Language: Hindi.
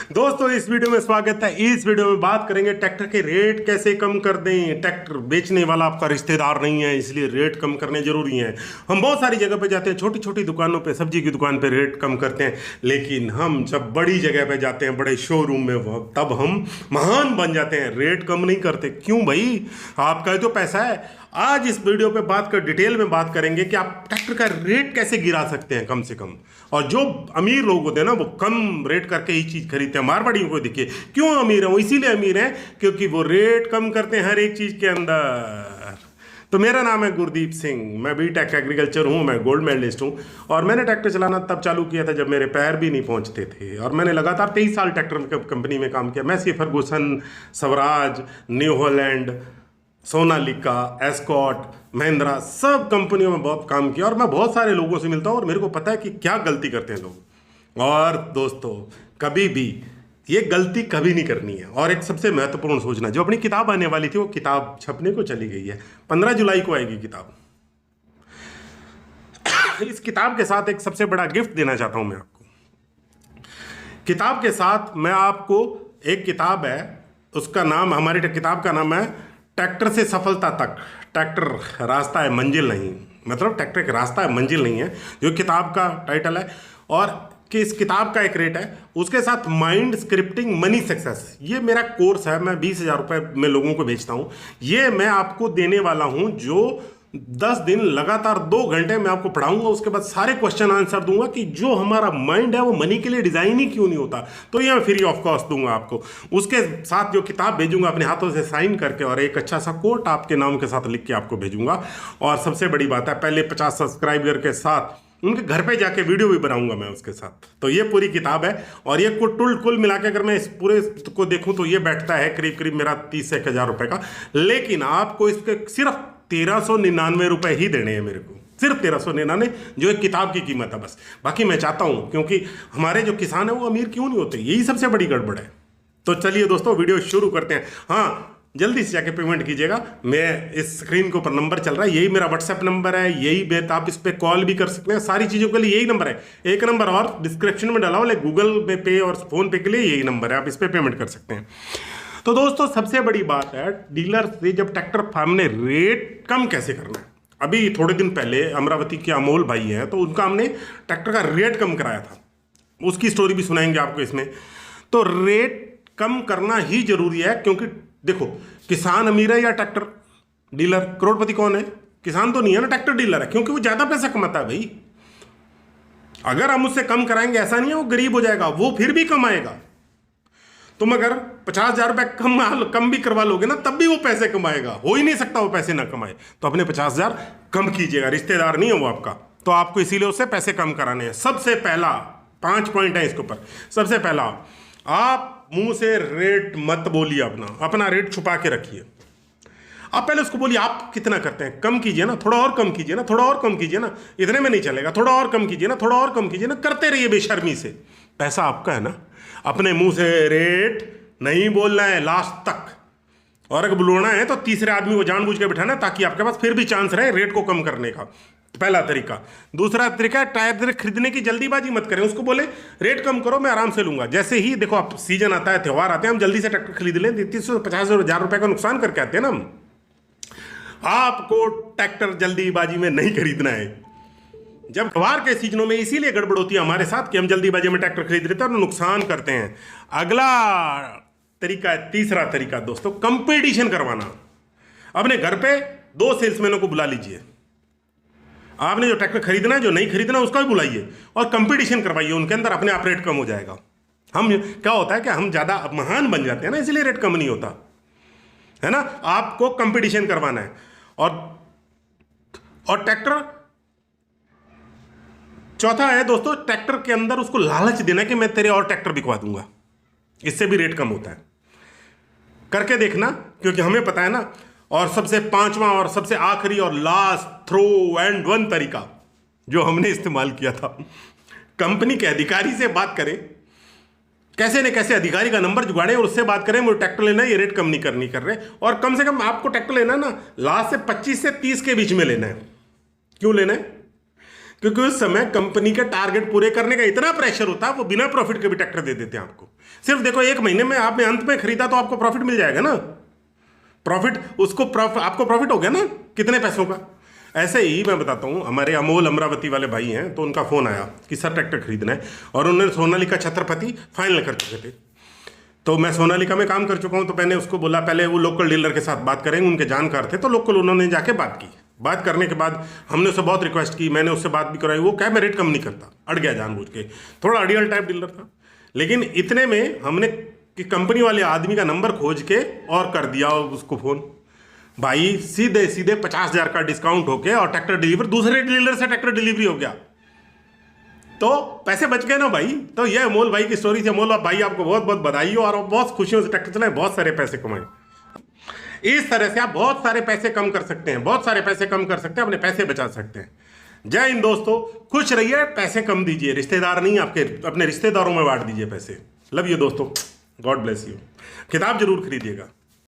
दोस्तों इस वीडियो में स्वागत है। इस वीडियो में बात करेंगे ट्रैक्टर के रेट कैसे कम कर दें। ट्रैक्टर बेचने वाला आपका रिश्तेदार नहीं है, इसलिए रेट कम करने जरूरी हैं। हम बहुत सारी जगह पे जाते हैं, छोटी छोटी दुकानों पे, सब्जी की दुकान पे रेट कम करते हैं, लेकिन हम जब बड़ी जगह पे जाते हैं, बड़े शोरूम में, तब हम महान बन जाते हैं, रेट कम नहीं करते। क्यों भाई? आपका ही तो पैसा है। आज इस वीडियो पे डिटेल में बात करेंगे कि आप ट्रैक्टर का रेट कैसे गिरा सकते हैं कम से कम। और जो अमीर लोग होते हैं ना, वो कम रेट करके ही चीज़ खरीदते हैं। मारवाड़ियों को देखिए क्यों अमीर है, वो इसीलिए अमीर है क्योंकि वो रेट कम करते हैं हर एक चीज़ के अंदर। तो मेरा नाम है गुरदीप सिंह, मैं बीटेक एग्रीकल्चर हूँ, मैं गोल्ड मेडलिस्ट हूँ। और मैंने ट्रैक्टर चलाना तब चालू किया था जब मेरे पैर भी नहीं पहुँचते थे। और मैंने लगातार 23 साल ट्रैक्टर कंपनी में काम किया। Massey Ferguson, Swaraj, New Holland, Sonalika, Escort, Mahindra, सब कंपनियों में बहुत काम किया। और मैं बहुत सारे लोगों से मिलता हूँ और मेरे को पता है कि क्या गलती करते हैं लोग। और दोस्तों कभी भी ये गलती कभी नहीं करनी है। और एक सबसे महत्वपूर्ण सोचना, जो अपनी किताब आने वाली थी वो किताब छपने को चली गई है। 15 जुलाई को आएगी किताब। इस किताब के साथ एक सबसे बड़ा गिफ्ट देना चाहता हूं मैं आपको। किताब के साथ मैं आपको एक किताब है, उसका नाम, हमारी किताब का नाम है ट्रैक्टर से सफलता तक। ट्रैक्टर रास्ता है, मंजिल नहीं। मतलब ट्रैक्टर एक रास्ता है, मंजिल नहीं है, जो किताब का टाइटल है। और कि इस किताब का एक रेट है, उसके साथ माइंड स्क्रिप्टिंग मनी सक्सेस, ये मेरा कोर्स है। मैं 20,000 रुपये में लोगों को बेचता हूँ। ये मैं आपको देने वाला हूँ, जो 10 दिन लगातार 2 घंटे में आपको पढ़ाऊंगा। उसके बाद सारे क्वेश्चन आंसर दूंगा कि जो हमारा माइंड है वो मनी के लिए डिजाइन ही क्यों नहीं होता। तो ये मैं फ्री ऑफ कॉस्ट दूंगा आपको। उसके साथ जो किताब भेजूंगा, अपने हाथों से साइन करके, और एक अच्छा सा कोट आपके नाम के साथ लिख के आपको भेजूंगा। और सबसे बड़ी बात है, पहले 50 सब्सक्राइबर के साथ उनके घर पे जाके वीडियो भी बनाऊंगा मैं उसके साथ। तो ये पूरी किताब है। और ये कुल मिला के अगर मैं इस पूरे को देखूं तो ये बैठता है करीब करीब मेरा 30 से 1,000 रुपए का। लेकिन आपको इसके सिर्फ 1399 रुपए ही देने हैं मेरे को, सिर्फ 1399, जो एक किताब की कीमत है बस। बाकी मैं चाहता हूं, क्योंकि हमारे जो किसान है वो अमीर क्यों नहीं होते, यही सबसे बड़ी गड़बड़ है। तो चलिए दोस्तों वीडियो शुरू करते हैं। हाँ, जल्दी से जाके पेमेंट कीजिएगा। मैं इस स्क्रीन के ऊपर नंबर चल रहा है, यही मेरा व्हाट्सएप नंबर है, यही आप इस पर कॉल भी कर सकते हैं। सारी चीज़ों के लिए यही नंबर है। एक नंबर और डिस्क्रिप्शन में डाला हुआ, गूगल पे और फोन पे के लिए यही नंबर है, आप इस पर पेमेंट कर सकते हैं। तो दोस्तों सबसे बड़ी बात है, डीलर से जब ट्रैक्टर फार्म ने रेट कम कैसे करना है। अभी थोड़े दिन पहले अमरावती के अमोल भाई हैं, तो उनका हमने ट्रैक्टर का रेट कम कराया था। उसकी स्टोरी भी सुनाएंगे आपको इसमें। तो रेट कम करना ही जरूरी है, क्योंकि देखो, किसान अमीर है या ट्रैक्टर डीलर? करोड़पति कौन है? किसान तो नहीं है ना, ट्रैक्टर डीलर है, क्योंकि वो ज्यादा पैसा कमाता है भाई। अगर हम उससे कम कराएंगे, ऐसा नहीं है वो गरीब हो जाएगा, वो फिर भी कमाएगा। तुम अगर 50,000 रुपए कम भी करवा लोगे ना, तब भी वो पैसे कमाएगा। हो ही नहीं सकता वो पैसे ना कमाए। तो अपने 50,000 कम कीजिएगा, रिश्तेदार नहीं है वो आपका, तो आपको इसीलिए उससे पैसे कम कराने हैं। सबसे पहला 5 पॉइंट है इसके ऊपर। सबसे पहला, आप मुंह से रेट मत बोलिए, अपना रेट छुपा के रखिए। आप पहले उसको बोलिए आप कितना करते हैं, कम कीजिए ना, थोड़ा और कम कीजिए ना, थोड़ा और कम कीजिए ना, इतने में नहीं चलेगा, थोड़ा और कम कीजिए ना, थोड़ा और कम कीजिए ना, करते रहिए बेशर्मी से। पैसा आपका है ना। अपने मुंह से रेट नहीं बोलना है लास्ट तक। और अगर बुलाना है तो तीसरे आदमी को जानबूझ के बिठाना, ताकि आपके पास फिर भी चांस रहे रेट को कम करने का। पहला तरीका। दूसरा तरीका, टायर खरीदने की जल्दीबाजी मत करें। उसको बोले रेट कम करो, मैं आराम से लूंगा। जैसे ही देखो आप सीजन आता है, त्यौहार आते हैं, हम जल्दी से ट्रैक्टर खरीद लें, 350,000 रुपए का नुकसान करके आते हैं ना हम। आपको ट्रैक्टर जल्दीबाजी में नहीं खरीदना है। जब त्यौहार के सीजनों में इसीलिए गड़बड़ होती है हमारे साथ कि हम जल्दीबाजी में ट्रैक्टर खरीद लेते हैं और नुकसान करते हैं। अगला तरीका है, तीसरा तरीका दोस्तों, कंपटीशन करवाना। अपने घर पे 2 सेल्समैनों को बुला लीजिए। आपने जो ट्रैक्टर खरीदना है, जो नहीं खरीदना उसका भी बुलाइए और कंपटीशन करवाइए उनके अंदर। अपने आप रेट कम हो जाएगा। हम क्या होता है कि हम ज्यादा महान बन जाते हैं ना, इसलिए रेट कम नहीं होता है ना। आपको कंपटीशन करवाना है। और ट्रैक्टर, चौथा है दोस्तों, ट्रैक्टर के अंदर उसको लालच देना कि मैं तेरे और ट्रैक्टर बिकवा दूंगा, इससे भी रेट कम होता है। करके देखना, क्योंकि हमें पता है ना। और सबसे 5वां और सबसे आखिरी और लास्ट थ्रो एंड वन तरीका जो हमने इस्तेमाल किया था, कंपनी के अधिकारी से बात करें। कैसे न कैसे अधिकारी का नंबर जुगाड़े और उससे बात करें, मुझे ट्रैक्टर लेना है, ये रेट कम नहीं कर रहे। और कम से कम आपको ट्रैक्टर लेना ना, लास्ट से 25 से 30 के बीच में लेना है। क्यों लेना है? क्योंकि उस समय कंपनी के टारगेट पूरे करने का इतना प्रेशर होता है, वो बिना प्रॉफिट के भी ट्रैक्टर दे देते हैं आपको। सिर्फ देखो 1 महीने में आपने अंत में खरीदा तो आपको प्रॉफिट मिल जाएगा ना, प्रॉफिट आपको प्रॉफिट हो गया ना कितने पैसों का। ऐसे ही मैं बताता हूँ, हमारे अमोल अमरावती वाले भाई हैं, तो उनका फ़ोन आया कि सर ट्रैक्टर खरीदना है, और उन्होंने सोनालिका छत्रपति फाइनल कर चुके थे। तो मैं सोनालिका में काम कर चुका हूँ, तो मैंने उसको बोला पहले वो लोकल डीलर के साथ बात करेंगे, उनके जानकार थे, तो लोकल उन्होंने जाके बात की। बात करने के बाद हमने उससे बहुत रिक्वेस्ट की, मैंने उससे बात भी कराई, वो क्या मैं रेट कम नहीं करता, अड़ गया जानबूझ के, थोड़ा अड़ियल टाइप डीलर था। लेकिन इतने में हमने कि कंपनी वाले आदमी का नंबर खोज के और कर दिया उसको फ़ोन, भाई सीधे सीधे 50,000 का डिस्काउंट होके और ट्रैक्टर डिलीवर दूसरे डीलर से ट्रैक्टर डिलीवरी हो गया, तो पैसे बच गए ना भाई। तो ये अमोल भाई की स्टोरी थी। अमोल भाई आपको बहुत बहुत बधाई हो, और बहुत खुशियों से ट्रैक्टर चलाएं, बहुत सारे पैसे कमाएं। इस तरह से आप बहुत सारे पैसे कम कर सकते हैं, बहुत सारे पैसे कम कर सकते हैं, अपने पैसे बचा सकते हैं। जय हिंद दोस्तों, खुश रहिए, पैसे कम दीजिए, रिश्तेदार नहीं आपके, अपने रिश्तेदारों में बांट दीजिए पैसे। लव यू दोस्तों, गॉड ब्लेस यू। किताब जरूर खरीदिएगा।